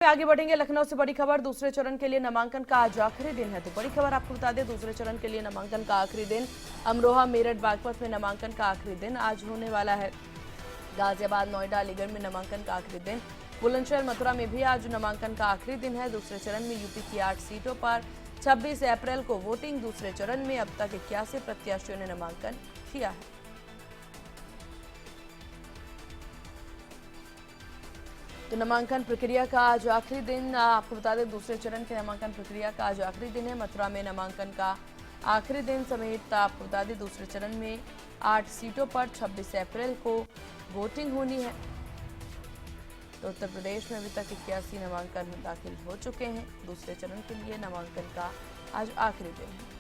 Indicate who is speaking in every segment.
Speaker 1: आगे बढ़ेंगे। लखनऊ से बड़ी खबर, दूसरे चरण के लिए नामांकन का आज आखिरी दिन है। तो बड़ी खबर आपको बता दें, दूसरे चरण के लिए नामांकन का आखिरी दिन। अमरोहा, मेरठ, बागपत में नामांकन का आखिरी दिन आज होने वाला है। गाजियाबाद, नोएडा, अलीगढ़ में नामांकन का आखिरी दिन। बुलंदशहर, मथुरा में भी आज नामांकन का आखिरी दिन है। दूसरे चरण में यूपी की 8 सीटों पर 26 अप्रैल को वोटिंग। दूसरे चरण में अब तक 81 प्रत्याशियों ने नामांकन किया है। तो नामांकन प्रक्रिया का आज आखिरी दिन। आपको बता दें, दूसरे चरण के नामांकन प्रक्रिया का आज आखिरी दिन है। मथुरा में नामांकन का आखिरी दिन समेत आपको बता दें, दूसरे चरण में 8 सीटों पर 26 अप्रैल को वोटिंग होनी है। तो उत्तर प्रदेश में अभी तक 81 नामांकन दाखिल हो चुके हैं। दूसरे चरण के लिए नामांकन का आज आखिरी दिन है।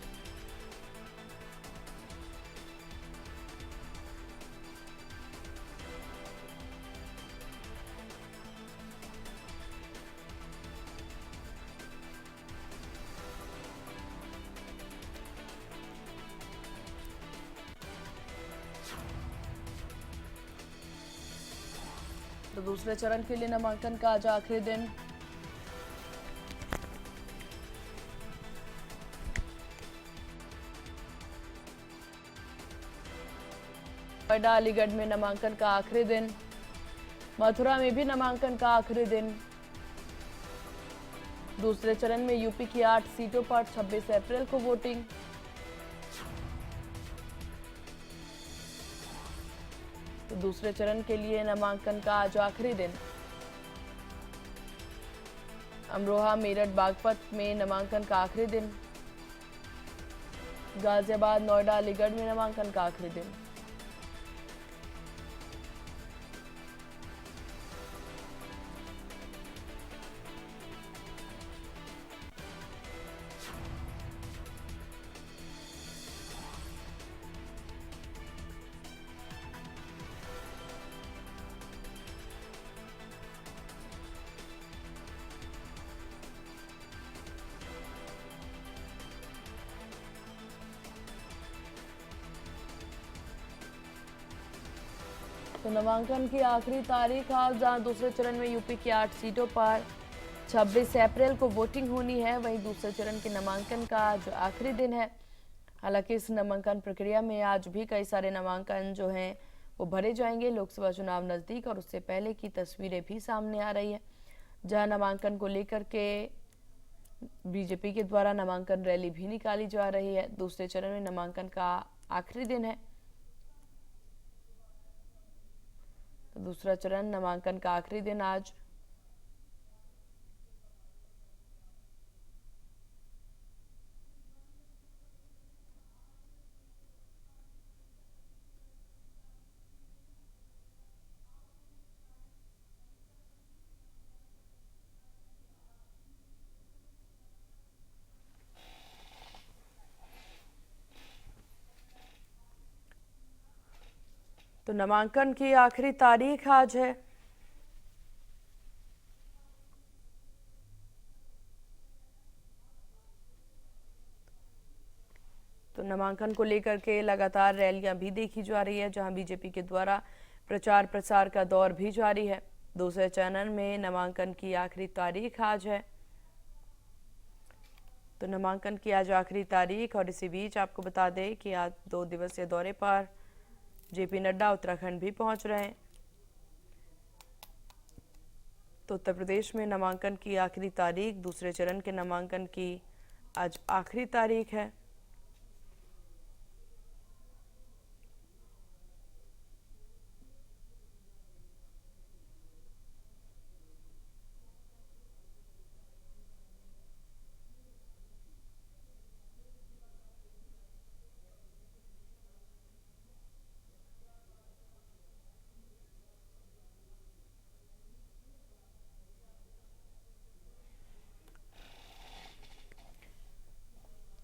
Speaker 1: तो दूसरे चरण के लिए नामांकन का आज आखिरी दिन। नोएडा, अलीगढ़ में नामांकन का आखिरी दिन। मथुरा में भी नामांकन का आखिरी दिन। दूसरे चरण में यूपी की 8 सीटों पर 26 अप्रैल को वोटिंग। तो दूसरे चरण के लिए नामांकन का आज आखिरी दिन। अमरोहा, मेरठ, बागपत में नामांकन का आखिरी दिन। गाजियाबाद, नोएडा, अलीगढ़ में नामांकन का आखिरी दिन। तो नामांकन की आखिरी तारीख आज, जहां दूसरे चरण में यूपी की 8 सीटों पर 26 अप्रैल को वोटिंग होनी है, वहीं दूसरे चरण के नामांकन का आज आखिरी दिन है। हालांकि इस नामांकन प्रक्रिया में आज भी कई सारे नामांकन जो हैं वो भरे जाएंगे। लोकसभा चुनाव नजदीक और उससे पहले की तस्वीरें भी सामने आ रही है, जहां नामांकन को लेकर के बीजेपी के द्वारा नामांकन रैली भी निकाली जा रही है। दूसरे चरण में नामांकन का आखिरी दिन है। तो दूसरा चरण नामांकन का आखिरी दिन आज। तो नामांकन की आखिरी तारीख आज है। तो नामांकन को लेकर के लगातार रैलियां भी देखी जा रही है, जहां बीजेपी के द्वारा प्रचार प्रसार का दौर भी जारी है। दूसरे चरण में नामांकन की आखिरी तारीख आज है। तो नामांकन की आज आखिरी तारीख, और इसी बीच आपको बता दें कि आज 2 दिवसीय दौरे पर जेपी नड्डा उत्तराखंड भी पहुंच रहे हैं। तो उत्तर प्रदेश में नामांकन की आखिरी तारीख, दूसरे चरण के नामांकन की आज आखिरी तारीख है।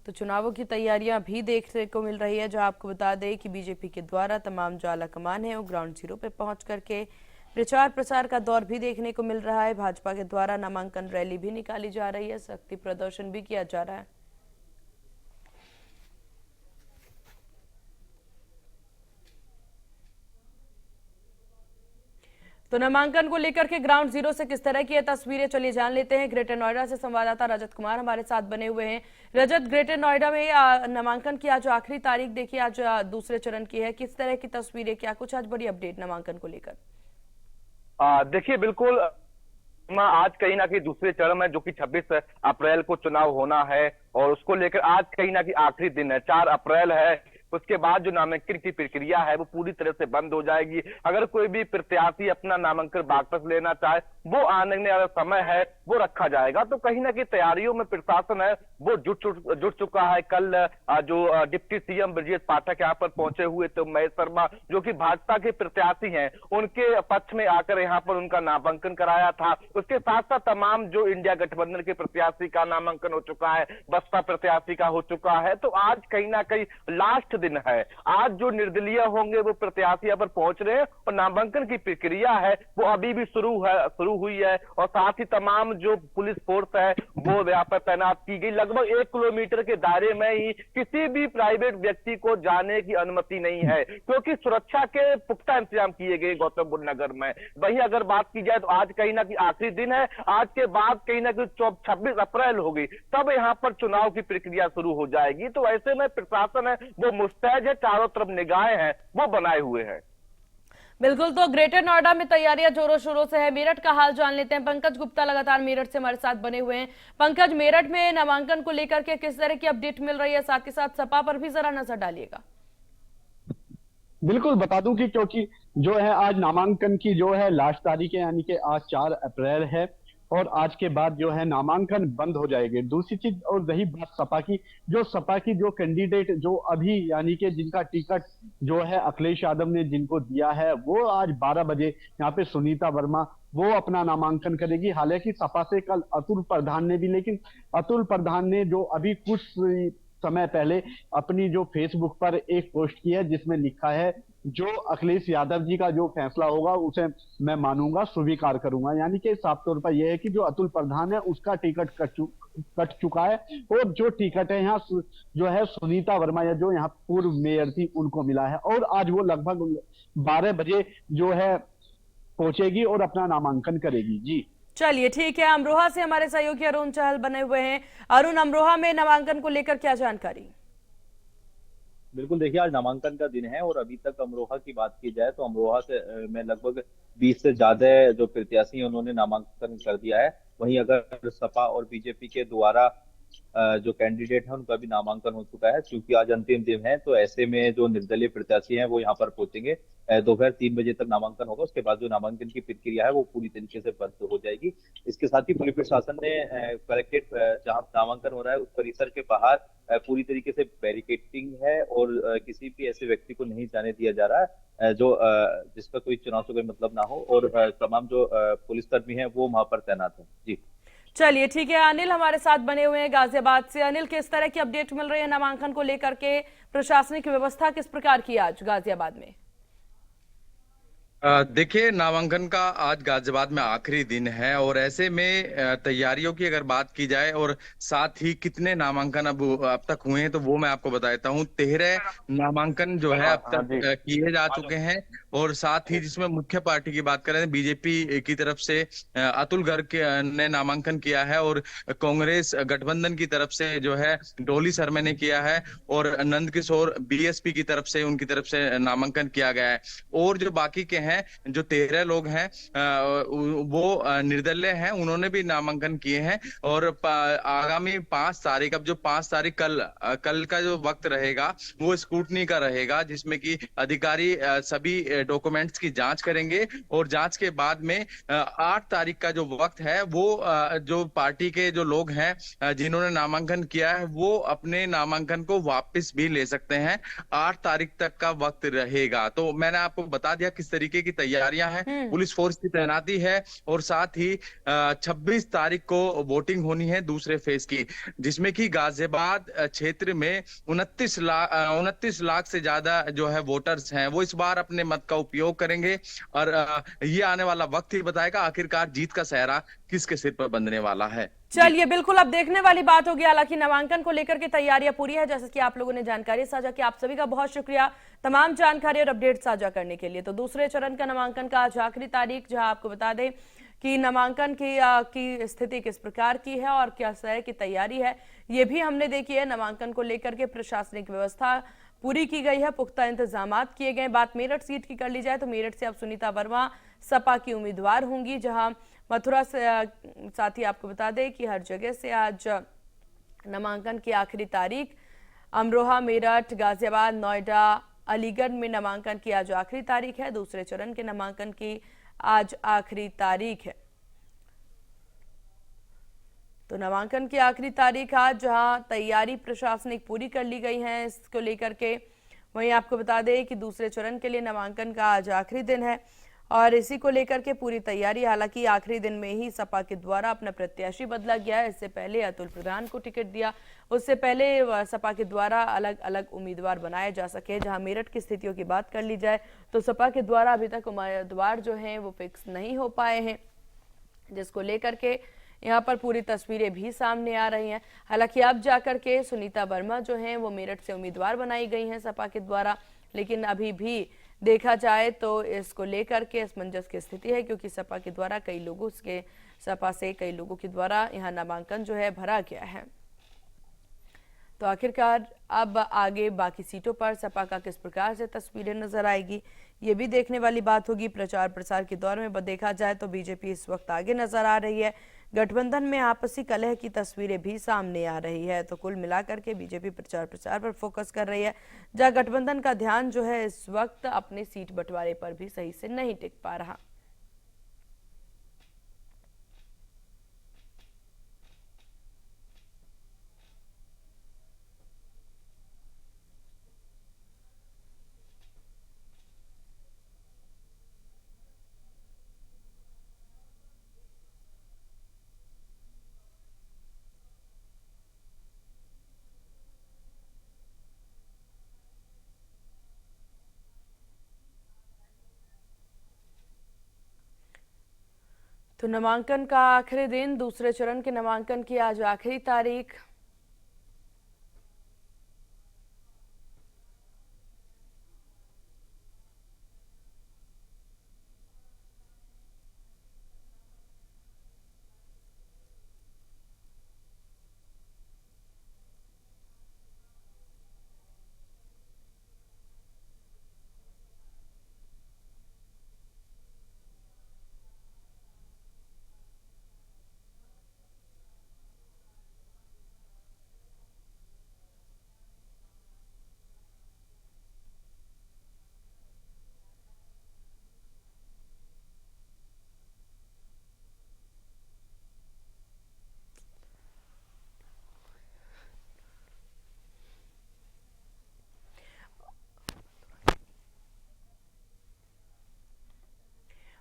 Speaker 1: तो चुनावों की तैयारियां भी देखने को मिल रही है, जहां आपको बता दें कि बीजेपी के द्वारा तमाम जो आला कमान है वो ग्राउंड जीरो पे पहुंच करके प्रचार प्रसार का दौर भी देखने को मिल रहा है। भाजपा के द्वारा नामांकन रैली भी निकाली जा रही है, शक्ति प्रदर्शन भी किया जा रहा है। तो नामांकन को लेकर के ग्राउंड जीरो से किस तरह की ये तस्वीरें, चलिए जान लेते हैं। ग्रेटर नोएडा से संवाददाता रजत कुमार हमारे साथ बने हुए हैं। रजत, ग्रेटर नोएडा में नामांकन की आज आखिरी तारीख देखिए, आज दूसरे चरण की है, किस तरह की तस्वीरें, क्या कुछ आज बड़ी अपडेट नामांकन को लेकर?
Speaker 2: देखिए बिल्कुल, आज कहीं ना कहीं दूसरे चरण में जो कि 26 अप्रैल को चुनाव होना है और उसको लेकर आज कहीं ना कहीं आखिरी दिन है, 4 अप्रैल है। उसके बाद जो नामांकन की प्रक्रिया है वो पूरी तरह से बंद हो जाएगी। अगर कोई भी प्रत्याशी अपना नामांकन वापस लेना चाहे, वो आने वाला समय है वो रखा जाएगा। तो कहीं ना कहीं तैयारियों में प्रशासन है वो जुट चुका है। कल जो डिप्टी सीएम ब्रजेश पाठक यहाँ पर पहुंचे हुए थे, महेश शर्मा जो कि भाजपा के प्रत्याशी हैं, उनके पक्ष में आकर यहाँ पर उनका नामांकन कराया था। उसके साथ साथ तमाम जो इंडिया गठबंधन के प्रत्याशी का नामांकन हो चुका है, बसपा प्रत्याशी का हो चुका है। तो आज कहीं ना कहीं लास्ट दिन है। आज जो निर्दलीय होंगे वो प्रत्याशी यहाँ पर पहुंच रहे हैं और नामांकन की प्रक्रिया है वो अभी भी शुरू हुई है। और साथ ही तमाम जो पुलिस फोर्स है वो यहाँ पर तैनात की गई। लगभग 1 किलोमीटर के दायरे में ही किसी भी प्राइवेट व्यक्ति को जाने की अनुमति नहीं है, क्योंकि सुरक्षा के पुख्ता इंतजाम किए गए गौतम बुद्ध नगर में। वही अगर बात की जाए तो आज कहीं ना कहीं आखिरी दिन है। आज के बाद कहीं ना कहीं 26 अप्रैल होगी, तब यहाँ पर चुनाव की प्रक्रिया शुरू हो जाएगी। तो ऐसे में प्रशासन है वो मुस्तैद है, चारों तरफ निगाहें हैं वो बनाए हुए हैं।
Speaker 1: बिल्कुल, तो ग्रेटर नोएडा में तैयारियां जोरों शोरों से है। मेरठ का हाल जान लेते हैं। पंकज गुप्ता लगातार मेरठ से हमारे साथ बने हुए हैं। पंकज, मेरठ में नामांकन को लेकर के किस तरह की अपडेट मिल रही है, साथ के साथ सपा पर भी जरा नजर डालिएगा।
Speaker 3: बिल्कुल बता दूं कि क्योंकि जो है आज नामांकन की जो है लास्ट तारीख है, यानी कि आज 4 अप्रैल है और आज के बाद जो है नामांकन बंद हो जाएंगे। दूसरी चीज, और रही बात सपा की जो कैंडिडेट जो अभी यानी कि जिनका टिकट जो है अखिलेश यादव ने जिनको दिया है, वो आज 12 बजे यहाँ पे सुनीता वर्मा वो अपना नामांकन करेगी। हालांकि सपा से कल अतुल प्रधान ने भी, लेकिन अतुल प्रधान ने जो अभी कुछ समय पहले अपनी जो फेसबुक पर एक पोस्ट की है जिसमें लिखा है जो अखिलेश यादव जी का जो फैसला होगा उसे मैं मानूंगा, स्वीकार करूंगा। यानी कि साफ तौर पर यह है कि जो अतुल प्रधान है उसका टिकट कट चुका है और जो टिकट है यहाँ जो है सुनीता वर्मा या जो यहाँ पूर्व मेयर थी उनको मिला है। और आज वो लगभग 12 बजे जो है पहुंचेगी और अपना नामांकन करेगी। जी
Speaker 1: चलिए ठीक है। अमरोहा से हमारे सहयोगी अरुण चहल बने हुए हैं। अरुण, अमरोहा में नामांकन को लेकर क्या जानकारी?
Speaker 4: बिल्कुल, देखिए आज नामांकन का दिन है और अभी तक अमरोहा की बात की जाए तो अमरोहा से में लगभग 20 से ज्यादा जो प्रत्याशी हैं उन्होंने नामांकन कर दिया है। वहीं अगर सपा और बीजेपी के द्वारा जो कैंडिडेट है उनका भी नामांकन हो चुका है। क्योंकि आज अंतिम दिन है तो ऐसे में जो निर्दलीय प्रत्याशी हैं वो यहाँ पर पहुंचेंगे। दोपहर 3 बजे तक नामांकन होगा। उसके बाद जो नामांकन की प्रक्रिया है वो पूरी तरीके से बंद हो जाएगी। इसके साथ ही पुलिस प्रशासन ने कलेक्टेड जहाँ नामांकन हो रहा है उस परिसर के बाहर पूरी तरीके से बैरिकेडिंग है और किसी भी ऐसे व्यक्ति को नहीं जाने दिया जा रहा है जो जिसका कोई चुनाव से कोई मतलब ना हो। और तमाम जो पुलिसकर्मी है वो वहां पर तैनात है। जी
Speaker 1: चलिए ठीक है। अनिल हमारे साथ बने हुए हैं गाजियाबाद से। अनिल, किस तरह की अपडेट मिल रही है नामांकन को लेकर के? प्रशासनिक व्यवस्था किस प्रकार की आज गाजियाबाद में?
Speaker 5: देखिए, नामांकन का आज गाजियाबाद में आखिरी दिन है और ऐसे में तैयारियों की अगर बात की जाए और साथ ही कितने नामांकन अब तक हुए हैं तो वो मैं आपको बताता हूँ। 13 नामांकन जो है अब तक किए जा चुके हैं और साथ ही जिसमें मुख्य पार्टी की बात करें बीजेपी की तरफ से अतुल गर्ग ने नामांकन किया है और कांग्रेस गठबंधन की तरफ से जो है डोली शर्मा ने किया है और नंद किशोर बीएसपी की तरफ से उनकी तरफ से नामांकन किया गया है। और जो बाकी के हैं जो 13 लोग हैं वो निर्दलीय हैं, उन्होंने भी नामांकन किए हैं। और आगामी 5 तारीख, अब जो 5 तारीख कल का जो वक्त रहेगा वो स्क्रूटनी का रहेगा, जिसमें कि अधिकारी सभी डॉक्यूमेंट्स की जांच करेंगे और जांच के बाद में 8 तारीख का जो वक्त है वो जो पार्टी के जो लोग हैं जिन्होंने नामांकन किया है वो अपने नामांकन को वापस भी ले सकते हैं। 8 तारीख तक का वक्त रहेगा। तो मैंने आपको बता दिया किस तरीके की तैयारियां हैं। पुलिस फोर्स की तैनाती है और साथ ही 26 तारीख को वोटिंग होनी है दूसरे फेज की, जिसमें कि गाजियाबाद क्षेत्र में 29 लाख से ज्यादा जो है वोटर्स हैं वो इस बार अपने मत का का उपयोग करेंगे और ये आने वाला वक्त ही बताएगा आखिरकार जीत का सेहरा किसके सिर पर बंधने वाला है।
Speaker 1: चलिए, बिल्कुल अब देखने वाली बात होगी। हालांकि नामांकन को लेकर के तैयारियां पूरी है, जैसे कि आप लोगों ने जानकारी साझा की। आप सभी का बहुत शुक्रिया तमाम जानकारी और अपडेट साझा करने के लिए। तो दूसरे चरण का नामांकन का आज आखिरी तारीख, जहां आपको बता दें कि नामांकन की स्थिति किस प्रकार की है और क्या तरह की तैयारी है, ये भी हमने देखी है। नामांकन को लेकर के प्रशासनिक व्यवस्था पूरी की गई है, पुख्ता इंतजामात किए गए। बात मेरठ सीट की कर ली जाए तो मेरठ से अब सुनीता वर्मा सपा की उम्मीदवार होंगी, जहां मथुरा से साथ ही आपको बता दें कि हर जगह से आज नामांकन की आखिरी तारीख। अमरोहा, मेरठ, गाजियाबाद, नोएडा, अलीगढ़ में नामांकन की आज आखिरी तारीख है। दूसरे चरण के नामांकन की आज आखिरी तारीख है। तो नामांकन की आखिरी तारीख आज, जहां तैयारी प्रशासनिक पूरी कर ली गई है इसको लेकर के। वहीं आपको बता दें कि दूसरे चरण के लिए नामांकन का आज आखिरी दिन है और इसी को लेकर के पूरी तैयारी। हालांकि आखिरी दिन में ही सपा के द्वारा अपना प्रत्याशी बदला गया है। इससे पहले अतुल प्रधान को टिकट दिया, उससे पहले सपा के द्वारा अलग अलग उम्मीदवार बनाए जा सके। जहां मेरठ की स्थितियों की बात कर ली जाए तो सपा के द्वारा अभी तक उम्मीदवार जो हैं वो फिक्स नहीं हो पाए हैं, जिसको लेकर के यहाँ पर पूरी तस्वीरें भी सामने आ रही हैं। हालांकि अब जाकर के सुनीता वर्मा जो हैं वो मेरठ से उम्मीदवार बनाई गई हैं सपा के द्वारा, लेकिन अभी भी देखा जाए तो इसको लेकर के असमंजस की स्थिति है, क्योंकि सपा के द्वारा कई लोगों के द्वारा यहाँ नामांकन जो है भरा गया है। तो आखिरकार अब आगे बाकी सीटों पर सपा का किस प्रकार से तस्वीरें नजर आएगी, ये भी देखने वाली बात होगी। प्रचार प्रसार के दौर में देखा जाए तो बीजेपी इस वक्त आगे नजर आ रही है। गठबंधन में आपसी कलह की तस्वीरें भी सामने आ रही है। तो कुल मिलाकर के बीजेपी प्रचार प्रसार पर फोकस कर रही है, जहां गठबंधन का ध्यान जो है इस वक्त अपने सीट बंटवारे पर भी सही से नहीं टिक पा रहा। तो नामांकन का आखिरी दिन, दूसरे चरण के नामांकन की आज आखिरी तारीख।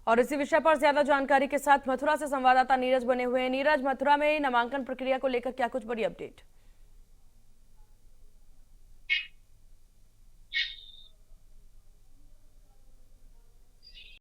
Speaker 1: और इसी विषय पर ज्यादा जानकारी के साथ मथुरा से संवाददाता नीरज बने हुए हैं। नीरज, मथुरा में नामांकन प्रक्रिया को लेकर क्या कुछ बड़ी अपडेट?